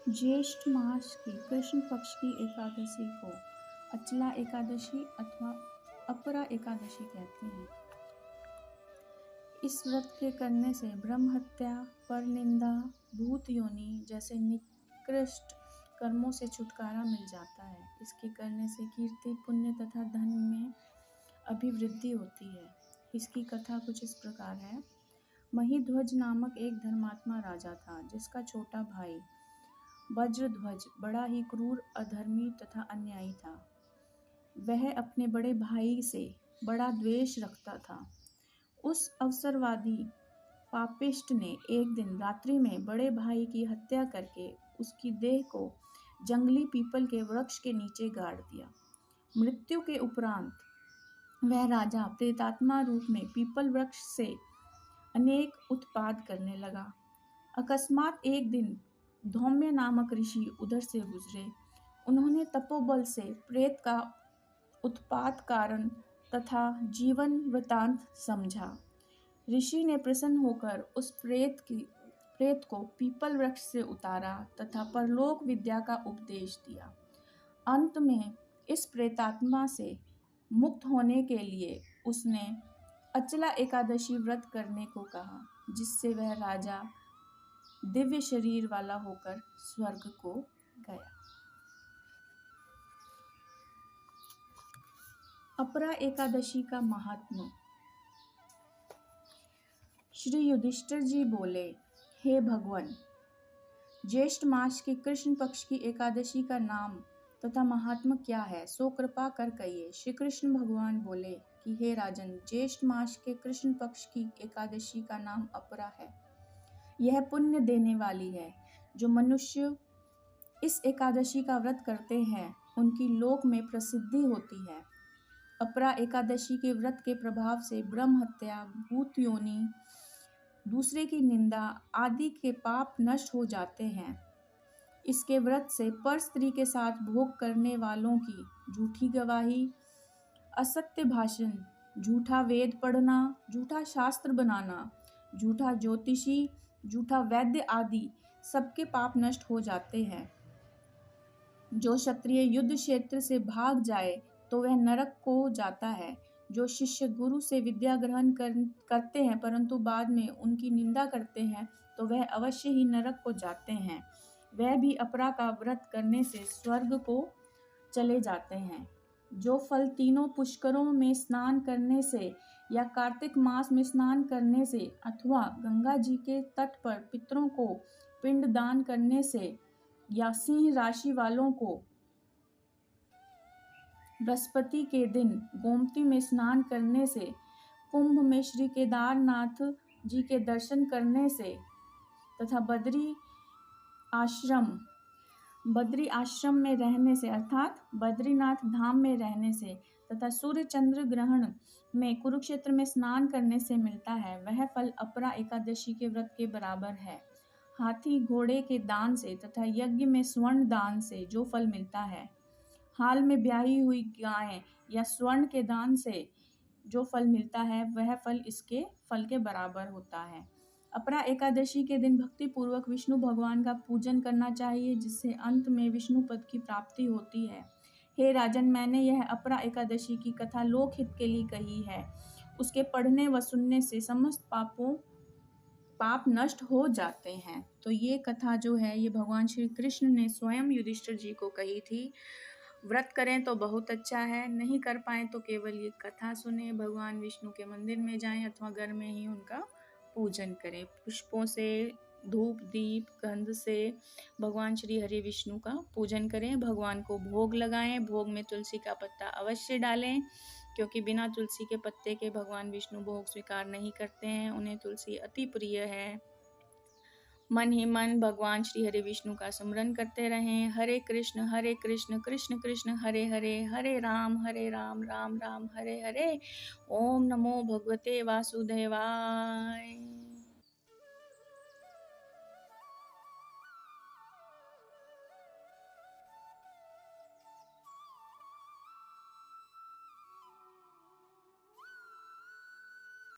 ज्येष्ठ मास की कृष्ण पक्ष की एकादशी को अचला एकादशी अथवा अपरा एकादशी कहते हैं। इस व्रत के करने से ब्रह्म हत्या, परनिंदा, भूत योनि जैसे निकृष्ट कर्मों से छुटकारा मिल जाता है। इसके करने से कीर्ति, पुण्य तथा धन में अभिवृद्धि होती है। इसकी कथा कुछ इस प्रकार है। महिध्वज नामक एक धर्मात्मा राजा था, जिसका छोटा भाई वज्रध्वज बड़ा ही क्रूर, अधर्मी तथा अन्यायी था। वह अपने बड़े भाई से बड़ा द्वेष रखता था। उस अवसरवादी पापिष्ट ने एक दिन रात्रि में बड़े भाई की हत्या करके उसकी देह को जंगली पीपल के वृक्ष के नीचे गाड़ दिया। मृत्यु के उपरांत वह राजा प्रेतात्मा रूप में पीपल वृक्ष से अनेक उत्पात करने लगा। अकस्मात एक दिन धौम्य नामक ऋषि उधर से गुजरे। उन्होंने तपोबल से प्रेत का उत्पात कारण तथा जीवन वृतांत समझा। ऋषि ने प्रसन्न होकर उस प्रेत को पीपल वृक्ष से उतारा तथा परलोक विद्या का उपदेश दिया। अंत में इस प्रेतात्मा से मुक्त होने के लिए उसने अचला एकादशी व्रत करने को कहा, जिससे वह राजा दिव्य शरीर वाला होकर स्वर्ग को गया। अपरा एकादशी का महात्म्य। श्री युधिष्ठिर जी बोले, हे भगवान, ज्येष्ठ मास की कृष्ण पक्ष की एकादशी का नाम तथा महात्म्य क्या है, सो कृपा कर कहिए। श्री कृष्ण भगवान बोले कि हे राजन, ज्येष्ठ मास के कृष्ण पक्ष की एकादशी का नाम अपरा है। यह पुण्य देने वाली है। जो मनुष्य इस एकादशी का व्रत करते हैं, उनकी लोक में प्रसिद्धि होती है। अपरा एकादशी के व्रत के प्रभाव से ब्रह्म हत्या, भूत योनि, दूसरे की निंदा आदि के पाप नष्ट हो जाते हैं। इसके व्रत से पर स्त्री के साथ भोग करने वालों की झूठी गवाही, असत्य भाषण, झूठा वेद पढ़ना, झूठा शास्त्र बनाना, झूठा ज्योतिषी, झूठा वैद्य आदि सबके पाप नष्ट हो जाते हैं। जो क्षत्रिय युद्ध क्षेत्र से भाग जाए तो वह नरक को जाता है। जो शिष्य गुरु से विद्या ग्रहण करते हैं परंतु बाद में उनकी निंदा करते हैं तो वह अवश्य ही नरक को जाते हैं। वह भी अपरा का व्रत करने से स्वर्ग को चले जाते हैं। जो फल तीनों पुष्करों में स्नान करने से या कार्तिक मास में स्नान करने से अथवा गंगा जी के तट पर पितरों को पिंड दान करने से या सिंह राशि वालों को बृहस्पति के दिन गोमती में स्नान करने से, कुंभ में श्री केदारनाथ जी के दर्शन करने से तथा बद्री आश्रम में रहने से अर्थात बद्रीनाथ धाम में रहने से तथा सूर्य चंद्र ग्रहण में कुरुक्षेत्र में स्नान करने से मिलता है, वह फल अपरा एकादशी के व्रत के बराबर है। हाथी घोड़े के दान से तथा यज्ञ में स्वर्ण दान से जो फल मिलता है, हाल में ब्याही हुई गाय या स्वर्ण के दान से जो फल मिलता है, वह फल इसके फल के बराबर होता है। अपरा एकादशी के दिन भक्ति पूर्वक विष्णु भगवान का पूजन करना चाहिए, जिससे अंत में विष्णु पद की प्राप्ति होती है। हे राजन, मैंने यह अपरा एकादशी की कथा लोकहित के लिए कही है। उसके पढ़ने व सुनने से समस्त पाप नष्ट हो जाते हैं। तो ये कथा जो है, ये भगवान श्री कृष्ण ने स्वयं युधिष्ठिर जी को कही थी। व्रत करें तो बहुत अच्छा है, नहीं कर पाए तो केवल ये कथा सुने, भगवान विष्णु के मंदिर में जाएं अथवा घर में ही उनका पूजन करें। पुष्पों से, धूप दीप गंध से भगवान श्री हरि विष्णु का पूजन करें। भगवान को भोग लगाएं। भोग में तुलसी का पत्ता अवश्य डालें, क्योंकि बिना तुलसी के पत्ते के भगवान विष्णु भोग स्वीकार नहीं करते हैं, उन्हें तुलसी अति प्रिय है। मन ही मन भगवान श्री हरि विष्णु का स्मरण करते रहें। हरे कृष्ण कृष्ण कृष्ण हरे हरे, हरे राम राम राम हरे हरे। ओम नमो भगवते वासुदेवाय।